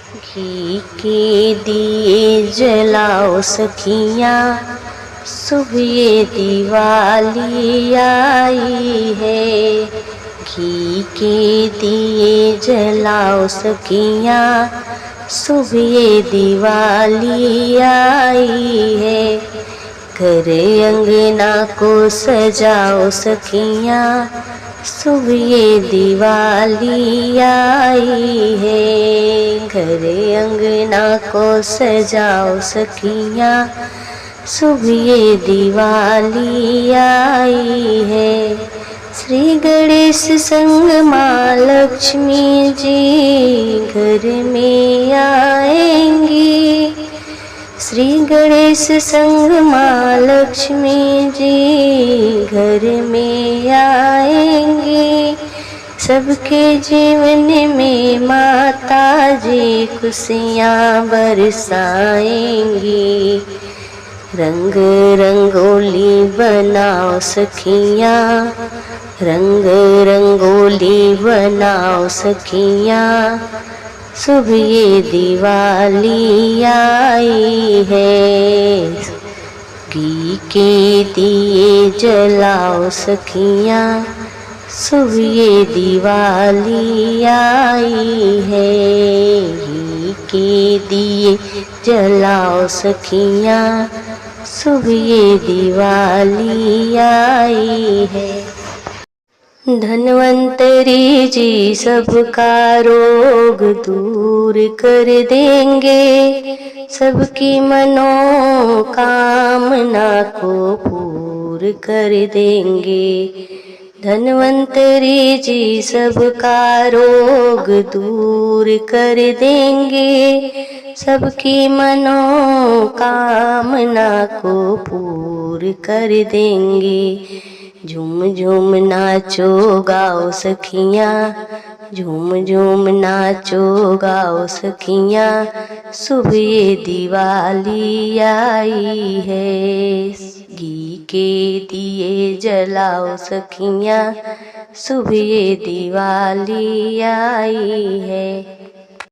घी के दिए जलाओ सखियाँ, सुबह दिवाली आई है। घी के दिए जलाओ सखियाँ, सुबह दिवाली आई है। घर अंगना को सजाओ सखियाँ, सुबह दिवाली आई है। घर अंगना को सजाओ सखियाँ, सुबह दिवाली आई है। श्री गणेश संग माँ लक्ष्मी जी घर में आएंगी। श्री गणेश संग माँ लक्ष्मी जी घर में आएंगे। सबके जीवन में माता जी खुशियाँ बरसाएंगी। रंग रंगोली बनाओ सखियाँ, रंग रंगोली बनाओ सखियाँ, सुबह दिवाली आई है। घी के दिए जलाओ सखियाँ, सुबह दिवाली आई है। घी के दिए जलाओ सखियाँ, सुबह दिवाली आई है। धन्वंतरी जी सबका रोग दूर कर देंगे। सबकी मनोकामना को पूर्ण कर देंगे। धन्वंतरी जी सबका रोग दूर कर देंगे। सबकी मनोकामना को पूर्ण कर देंगे। झूम झूम नाचो गाओ सखियाँ, झूम झूम नाचो गाओ सखियाँ, सुबह दिवाली आई है। घी के दिए जलाओ सखियाँ, सुबह दिवाली आई है।